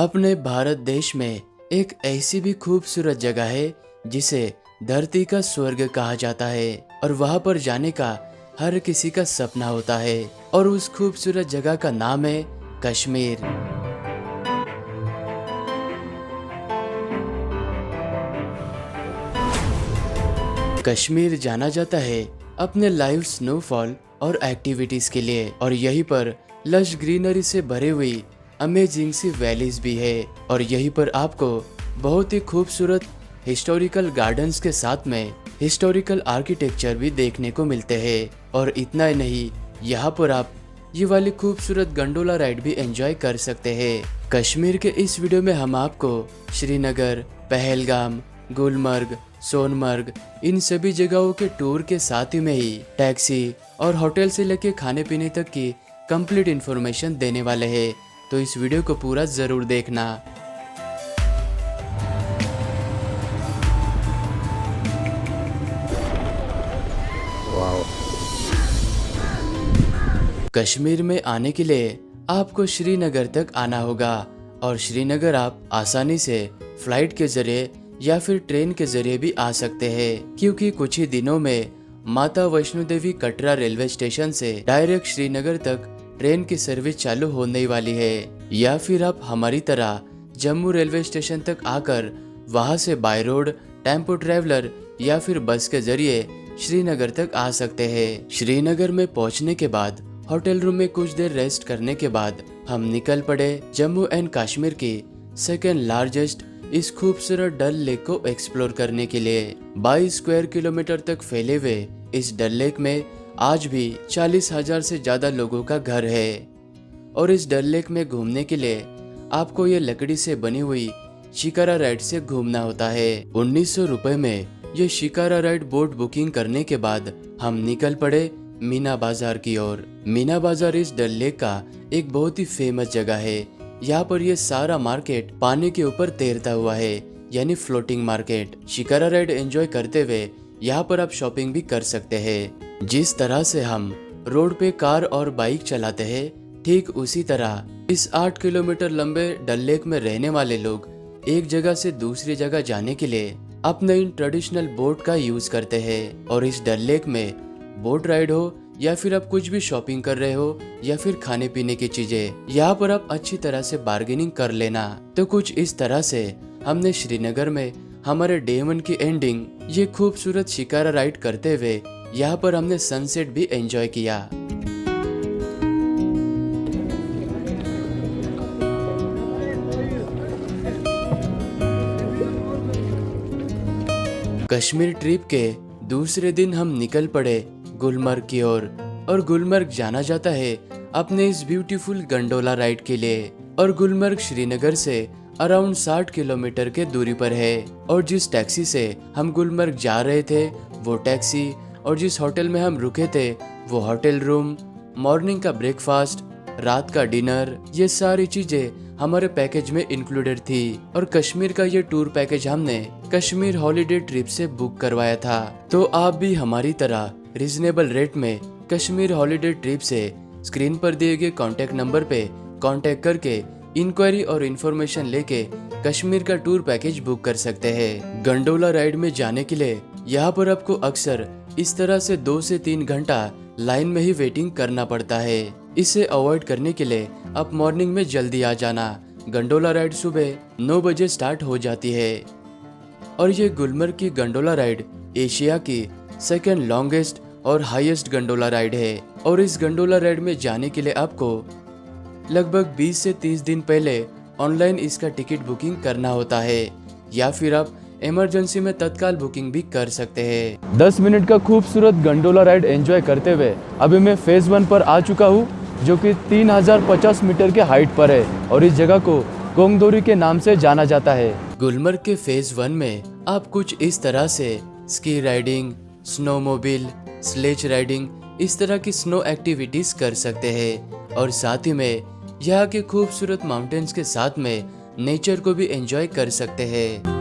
अपने भारत देश में एक ऐसी भी खूबसूरत जगह है जिसे धरती का स्वर्ग कहा जाता है और वहां पर जाने का हर किसी का सपना होता है और उस खूबसूरत जगह का नाम है कश्मीर। कश्मीर जाना जाता है अपने लाइव स्नोफॉल और एक्टिविटीज के लिए और यहीं पर लश ग्रीनरी से भरी हुई अमेजिंग सी वैलीज भी है और यहीं पर आपको बहुत ही खूबसूरत हिस्टोरिकल गार्डन्स के साथ में हिस्टोरिकल आर्किटेक्चर भी देखने को मिलते हैं। और इतना ही नहीं, यहाँ पर आप ये वाली खूबसूरत गंडोला राइड भी एंजॉय कर सकते हैं। कश्मीर के इस वीडियो में हम आपको श्रीनगर, पहलगाम, गुलमर्ग, सोनमर्ग इन सभी जगहों के टूर के साथ ही में ही टैक्सी और होटल से लेके खाने पीने तक की कंप्लीट इन्फॉर्मेशन देने वाले हैं, तो इस वीडियो को पूरा जरूर देखना। कश्मीर में आने के लिए आपको श्रीनगर तक आना होगा और श्रीनगर आप आसानी से फ्लाइट के जरिए या फिर ट्रेन के जरिए भी आ सकते हैं, क्योंकि कुछ ही दिनों में माता वैष्णो देवी कटरा रेलवे स्टेशन से डायरेक्ट श्रीनगर तक ट्रेन की सर्विस चालू होने वाली है। या फिर आप हमारी तरह जम्मू रेलवे स्टेशन तक आकर वहां से बाय रोड, टेम्पो ट्रेवलर या फिर बस के जरिए श्रीनगर तक आ सकते हैं। श्रीनगर में पहुंचने के बाद होटल रूम में कुछ देर रेस्ट करने के बाद हम निकल पड़े जम्मू एंड कश्मीर की सेकेंड लार्जेस्ट इस खूबसूरत डल लेक को एक्सप्लोर करने के लिए। 22 स्क्वायर किलोमीटर तक फैले हुए इस डल लेक में आज भी 40,000 से ज्यादा लोगों का घर है और इस डल लेक में घूमने के लिए आपको ये लकड़ी से बनी हुई शिकारा राइड से घूमना होता है। 1900 रुपए में ये शिकारा राइड बोट बुकिंग करने के बाद हम निकल पड़े मीना बाजार की ओर। मीना बाजार इस डल लेक का एक बहुत ही फेमस जगह है। यहाँ पर ये सारा मार्केट पानी के ऊपर तैरता हुआ है, यानी floating market. Shikara ride enjoy करते हुए यहाँ पर आप शॉपिंग भी कर सकते हैं। जिस तरह से हम रोड पे कार और बाइक चलाते हैं, ठीक उसी तरह इस 8 किलोमीटर लंबे डल लेक में रहने वाले लोग एक जगह से दूसरी जगह जाने के लिए अपने इन ट्रेडिशनल बोट का यूज करते हैं। और इस डल लेक में बोट राइड हो या फिर आप कुछ भी शॉपिंग कर रहे हो या फिर खाने पीने की चीजें, यहाँ पर आप अच्छी तरह से बार्गेनिंग कर लेना। तो कुछ इस तरह से हमने श्रीनगर में हमारे डे 1 की एंडिंग ये खूबसूरत शिकारा राइड करते हुए यहाँ पर हमने सनसेट भी एंजॉय किया। कश्मीर ट्रिप के दूसरे दिन हम निकल पड़े गुलमर्ग की ओर और गुलमर्ग जाना जाता है अपने इस ब्यूटीफुल गंडोला राइड के लिए। और गुलमर्ग श्रीनगर से अराउंड 60 किलोमीटर के दूरी पर है। और जिस टैक्सी से हम गुलमर्ग जा रहे थे वो टैक्सी और जिस होटल में हम रुके थे वो होटल रूम, मॉर्निंग का ब्रेकफास्ट, रात का डिनर, ये सारी चीजें हमारे पैकेज में इंक्लूडेड थी। और कश्मीर का ये टूर पैकेज हमने कश्मीर हॉलिडे ट्रिप से बुक करवाया था। तो आप भी हमारी तरह रीजनेबल रेट में कश्मीर हॉलिडे ट्रिप से स्क्रीन पर दिए गए कॉन्टेक्ट नंबर पे कॉन्टेक्ट करके इंक्वायरी और इन्फॉर्मेशन लेके कश्मीर का टूर पैकेज बुक कर सकते हैं। गंडोला राइड में जाने के लिए यहाँ पर आपको अक्सर इस तरह से 2 से 3 घंटा लाइन में ही वेटिंग करना पड़ता है। इसे अवॉइड करने के लिए आप मॉर्निंग में जल्दी आ जाना। गंडोला राइड सुबह 9 बजे स्टार्ट हो जाती है और ये गुलमर्ग की गंडोला राइड एशिया की सेकेंड लॉन्गेस्ट और हाईएस्ट गंडोला राइड है। और इस गंडोला राइड में जाने के लिए आपको लगभग 20 से 30 दिन पहले ऑनलाइन इसका टिकट बुकिंग करना होता है या फिर आप इमरजेंसी में तत्काल बुकिंग भी कर सकते हैं। 10 मिनट का खूबसूरत गंडोला राइड एंजॉय करते हुए अभी मैं फेज 1 पर आ चुका हूँ, जो कि 3050 मीटर के हाइट पर है और इस जगह को कोंगदोरी के नाम से जाना जाता है। गुलमर्ग के फेज 1 में आप कुछ इस तरह से स्की राइडिंग, स्नोमोबिल, स्लेज राइडिंग, इस तरह की स्नो एक्टिविटीज कर सकते हैं और साथ ही में यहाँ के खूबसूरत माउंटेन्स के साथ में नेचर को भी एंजॉय कर सकते हैं।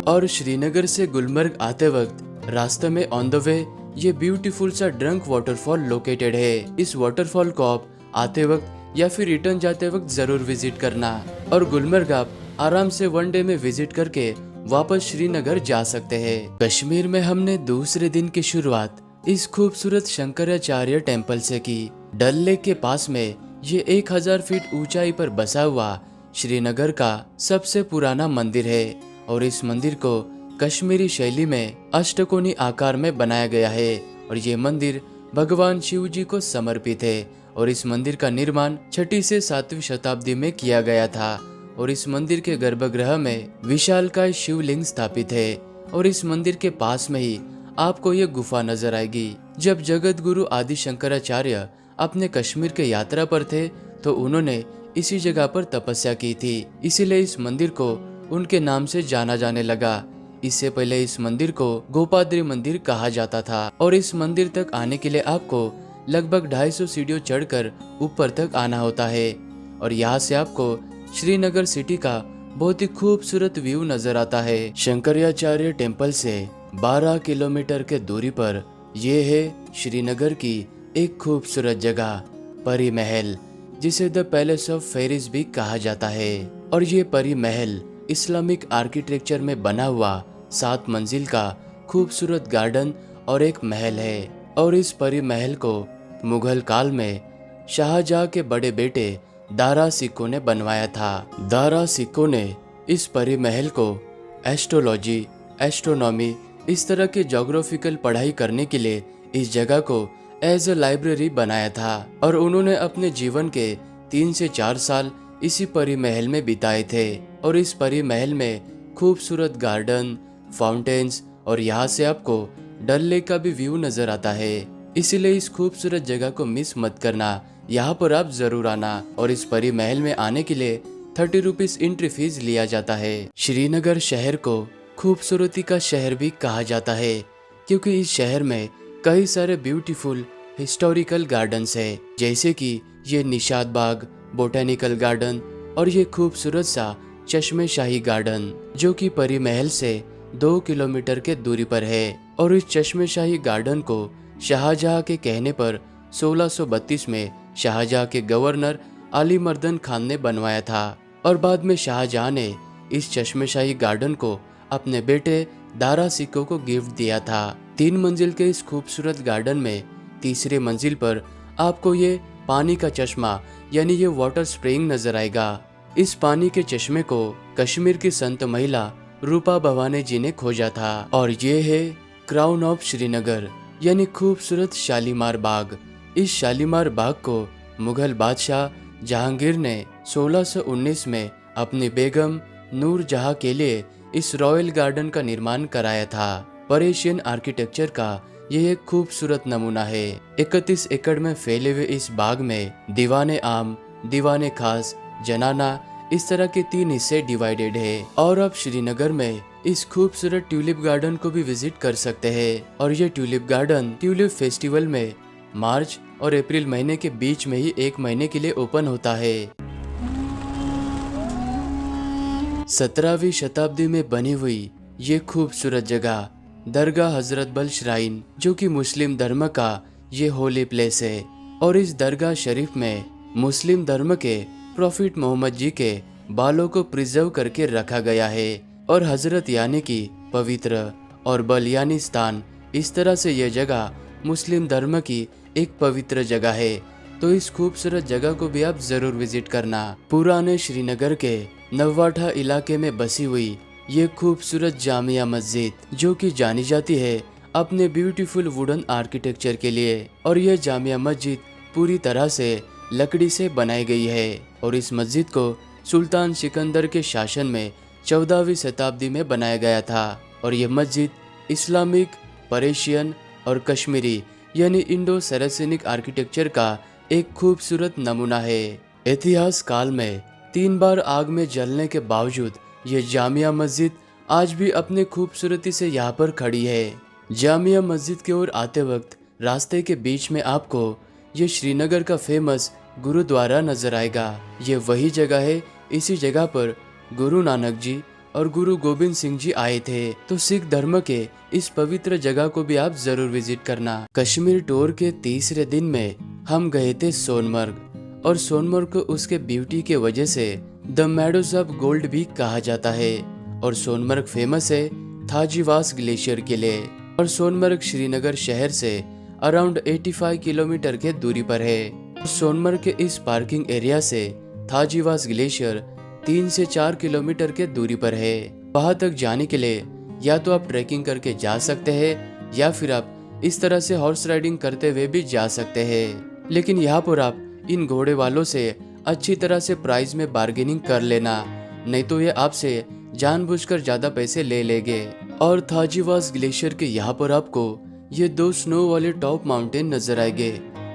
और श्रीनगर से गुलमर्ग आते वक्त रास्ते में ऑन द वे ये ब्यूटीफुल सा ड्रंक वाटरफॉल लोकेटेड है। इस वाटरफॉल को आप आते वक्त या फिर रिटर्न जाते वक्त जरूर विजिट करना। और गुलमर्ग आप आराम से 1 डे में विजिट करके वापस श्रीनगर जा सकते हैं। कश्मीर में हमने दूसरे दिन की शुरुआत इस खूबसूरत शंकराचार्य टेम्पल से की। डल लेक के पास में ये 1000 फीट ऊंचाई पर बसा हुआ श्रीनगर का सबसे पुराना मंदिर है और इस मंदिर को कश्मीरी शैली में अष्टकोणी आकार में बनाया गया है और ये मंदिर भगवान शिव जी को समर्पित है और इस मंदिर का निर्माण 6वीं से 7वीं शताब्दी में किया गया था और इस मंदिर के गर्भगृह में विशालकाय शिवलिंग स्थापित है और इस मंदिर के पास में ही आपको ये गुफा नजर आएगी। जब जगत गुरु आदि शंकराचार्य अपने कश्मीर के यात्रा पर थे तो उन्होंने इसी जगह पर तपस्या की थी, इसीलिए इस मंदिर को उनके नाम से जाना जाने लगा। इससे पहले इस मंदिर को गोपाद्री मंदिर कहा जाता था और इस मंदिर तक आने के लिए आपको लगभग 250 सीढ़ियों चढ़कर ऊपर तक आना होता है और यहाँ से आपको श्रीनगर सिटी का बहुत ही खूबसूरत व्यू नजर आता है। शंकराचार्य टेम्पल से 12 किलोमीटर के दूरी पर ये है श्रीनगर की एक खूबसूरत जगह परी महल, जिसे द पैलेस ऑफ फेरिस भी कहा जाता है। और ये परी महल इस्लामिक आर्किटेक्चर में बना हुआ 7 मंजिल का खूबसूरत गार्डन और एक महल है और इस परी महल को मुगल काल में शाहजहां के बड़े बेटे दारा सिक्को ने बनवाया था। दारा सिक्को ने इस परी महल को एस्ट्रोलॉजी, एस्ट्रोनॉमी, इस तरह की ज्योग्राफिकल पढ़ाई करने के लिए इस जगह को एज अ लाइब्रेरी बनाया था और उन्होंने अपने जीवन के 3 से 4 साल इसी परी महल में बिताए थे और इस परी महल में खूबसूरत गार्डन, फाउंटेन्स और यहाँ से आपको डल लेक का भी व्यू नजर आता है। इसीलिए इस खूबसूरत जगह को मिस मत करना, यहाँ पर आप जरूर आना। और इस परी महल में आने के लिए 30 रुपीज एंट्री फीस लिया जाता है। श्रीनगर शहर को खूबसूरती का शहर भी कहा जाता है क्योंकि इस शहर में कई सारे ब्यूटीफुल हिस्टोरिकल गार्डन्स है, जैसे कि ये निशाद बाग, बोटेनिकल गार्डन और ये खूबसूरत सा चश्मे शाही गार्डन जो कि परी महल से 2 किलोमीटर के दूरी पर है। और इस चश्मे शाही गार्डन को शाहजहां के कहने पर 1632 में शाहजहां के गवर्नर अली मर्दन खान ने बनवाया था और बाद में शाहजहां ने इस चश्मे शाही गार्डन को अपने बेटे दारा सिक्को को गिफ्ट दिया था। 3 मंजिल के इस खूबसूरत गार्डन में तीसरी मंजिल पर आपको ये पानी का चश्मा यानी ये वाटर स्प्रिंग नजर आएगा। इस पानी के चश्मे को कश्मीर की संत महिला रूपा भवानी जी ने खोजा था। और ये है क्राउन ऑफ श्रीनगर यानी खूबसूरत शालीमार बाग। इस शालीमार बाग को मुगल बादशाह जहांगीर ने 1619 में अपनी बेगम नूर जहां के लिए इस रॉयल गार्डन का निर्माण कराया था। पर्शियन आर्किटेक्चर का यह एक खूबसूरत नमूना है। 31 एकड़ में फैले हुए इस बाग में दीवाने आम, दीवाने खास, जनाना इस तरह के 3 हिस्से डिवाइडेड है। और आप श्रीनगर में इस खूबसूरत ट्यूलिप गार्डन को भी विजिट कर सकते हैं। और ये ट्यूलिप गार्डन ट्यूलिप फेस्टिवल में मार्च और अप्रैल महीने के बीच में ही 1 महीने के लिए ओपन होता है। 17वीं शताब्दी में बनी हुई ये खूबसूरत जगह दरगाह हजरत बल श्राइन जो कि मुस्लिम धर्म का ये होली प्लेस है। और इस दरगाह शरीफ में मुस्लिम धर्म के प्रॉफिट मोहम्मद जी के बालों को प्रिजर्व करके रखा गया है। और हजरत यानी कि पवित्र और बल यानी स्थान, इस तरह से यह जगह मुस्लिम धर्म की एक पवित्र जगह है। तो इस खूबसूरत जगह को भी आप जरूर विजिट करना। पुराने श्रीनगर के नवाठा इलाके में बसी हुई ये खूबसूरत जामिया मस्जिद जो कि जानी जाती है अपने ब्यूटीफुल वुडन आर्किटेक्चर के लिए। और यह जामिया मस्जिद पूरी तरह से लकड़ी से बनाई गई है और इस मस्जिद को सुल्तान सिकंदर के शासन में 14वीं शताब्दी में बनाया गया था। और यह मस्जिद इस्लामिक, पर्शियन और कश्मीरी यानी इंडो सरासेनिक आर्किटेक्चर का एक खूबसूरत नमूना है। इतिहास काल में 3 बार आग में जलने के बावजूद ये जामिया मस्जिद आज भी अपने खूबसूरती से यहाँ पर खड़ी है। जामिया मस्जिद की ओर आते वक्त रास्ते के बीच में आपको ये श्रीनगर का फेमस गुरुद्वारा नजर आएगा। ये वही जगह है, इसी जगह पर गुरु नानक जी और गुरु गोविंद सिंह जी आए थे। तो सिख धर्म के इस पवित्र जगह को भी आप जरूर विजिट करना। कश्मीर टूर के तीसरे दिन में हम गए थे सोनमर्ग और सोनमर्ग को उसके ब्यूटी के वजह से द मेडोज ऑफ गोल्ड भी कहा जाता है। और सोनमर्ग फेमस है थाजीवास ग्लेशियर के लिए। और सोनमर्ग श्रीनगर शहर से अराउंड 85 किलोमीटर के दूरी पर है। सोनमर्ग के इस पार्किंग एरिया से थाजीवास ग्लेशियर 3 से 4 किलोमीटर के दूरी पर है। वहां तक जाने के लिए या तो आप ट्रैकिंग करके जा सकते हैं या फिर आप इस तरह से हॉर्स राइडिंग करते हुए भी जा सकते हैं। लेकिन यहाँ पर आप इन घोड़े वालों से अच्छी तरह से प्राइस में बार्गेनिंग कर लेना, नहीं तो ये आपसे जानबूझकर ज्यादा पैसे ले लेंगे। और थाजीवास ग्लेशियर के यहाँ पर आपको ये 2 स्नो वाले टॉप माउंटेन नजर आएंगे।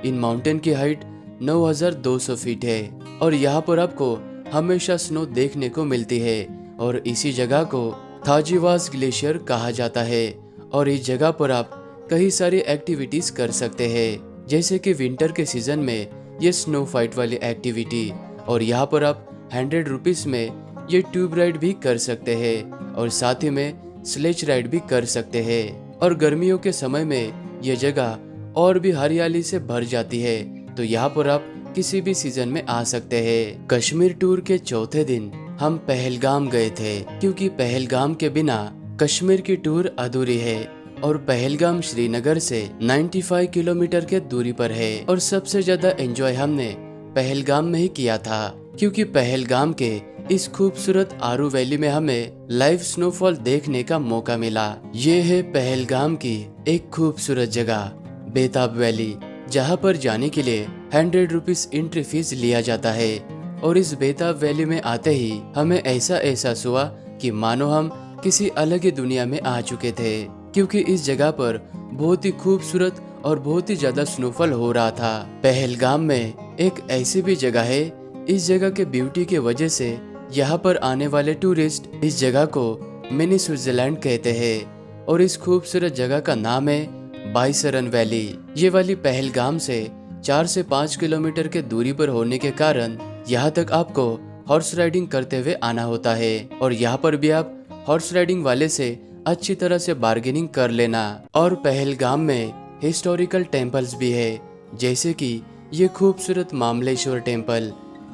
इन माउंटेन की हाइट 9200 फीट है और यहाँ पर आपको हमेशा स्नो देखने को मिलती है और इसी जगह को थाजीवास ग्लेशियर कहा जाता है। और इस जगह पर आप कई सारी एक्टिविटीज कर सकते हैं, जैसे कि विंटर के सीजन में ये स्नो फाइट वाली एक्टिविटी, और यहाँ पर आप 100 रुपीज में ये ट्यूब राइड भी कर सकते हैं और साथ ही में स्लेज राइड भी कर सकते हैं। और गर्मियों के समय में ये जगह और भी हरियाली से भर जाती है, तो यहाँ पर आप किसी भी सीजन में आ सकते हैं। कश्मीर टूर के चौथे दिन हम पहलगाम गए थे, क्योंकि पहलगाम के बिना कश्मीर की टूर अधूरी है। और पहलगाम श्रीनगर से 95 किलोमीटर के दूरी पर है। और सबसे ज्यादा एंजॉय हमने पहलगाम में ही किया था, क्योंकि पहलगाम के इस खूबसूरत आरू वैली में हमें लाइव स्नोफॉल देखने का मौका मिला। ये है पहलगाम की एक खूबसूरत जगह बेताब वैली, जहाँ पर जाने के लिए 100 रुपीज एंट्री फीस लिया जाता है। और इस बेताब वैली में आते ही हमें ऐसा एहसास हुआ कि मानो हम किसी अलग ही दुनिया में आ चुके थे, क्योंकि इस जगह पर बहुत ही खूबसूरत और बहुत ही ज्यादा स्नोफॉल हो रहा था। पहलगाम में एक ऐसी भी जगह है, इस जगह के ब्यूटी के वजह से यहाँ पर आने वाले टूरिस्ट इस जगह को मिनी स्विट्जरलैंड कहते हैं। और इस खूबसूरत जगह का नाम है बाइसरन वैली। ये वाली पहलगाम से 4 से 5 किलोमीटर के दूरी पर होने के कारण यहाँ तक आपको हॉर्स राइडिंग करते हुए आना होता है। और यहाँ पर भी आप हॉर्स राइडिंग वाले से अच्छी तरह से बार्गेनिंग कर लेना। और पहलगाम में हिस्टोरिकल टेम्पल्स भी है, जैसे कि ये खूबसूरत मामलेश्वर टेम्पल।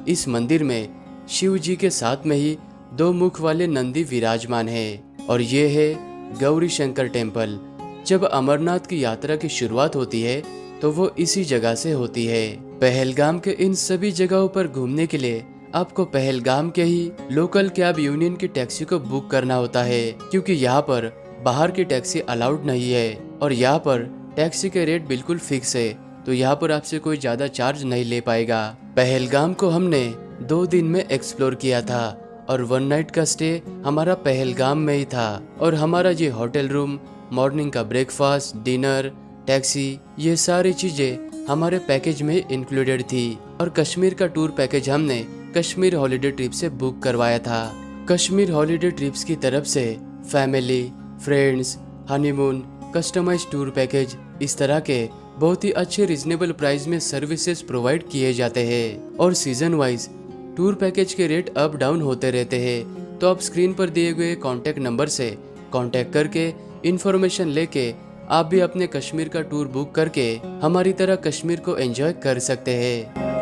इस मंदिर में शिव जी के साथ में ही 2 मुख वाले नंदी विराजमान है। और ये है गौरी शंकर टेम्पल। जब अमरनाथ की यात्रा की शुरुआत होती है तो वो इसी जगह से होती है। पहलगाम के इन सभी जगहों पर घूमने के लिए आपको पहलगाम के ही लोकल कैब यूनियन की टैक्सी को बुक करना होता है, क्योंकि यहाँ पर बाहर की टैक्सी अलाउड नहीं है। और यहाँ पर टैक्सी के रेट बिल्कुल फिक्स है, तो यहाँ पर आपसे कोई ज्यादा चार्ज नहीं ले पाएगा। पहलगाम को हमने 2 दिन में एक्सप्लोर किया था और 1 नाइट का स्टे हमारा पहलगाम में ही था। और हमारा ये होटल रूम, मॉर्निंग का ब्रेकफास्ट, डिनर, टैक्सी, ये सारी चीजें हमारे पैकेज में इंक्लूडेड थी। और कश्मीर का टूर पैकेज हमने कश्मीर हॉलिडे ट्रिप से बुक करवाया था। कश्मीर हॉलिडे ट्रिप्स की तरफ से family, friends, honeymoon, customise tour package, इस तरह के बहुत ही अच्छे रिजनेबल प्राइस में सर्विसेज प्रोवाइड किए जाते हैं। और सीजन वाइज टूर पैकेज के रेट अप डाउन होते रहते हैं, तो आप स्क्रीन पर दिए गए कॉन्टैक्ट नंबर से कॉन्टैक्ट करके इंफॉर्मेशन लेके आप भी अपने कश्मीर का टूर बुक करके हमारी तरह कश्मीर को एंजॉय कर सकते हैं।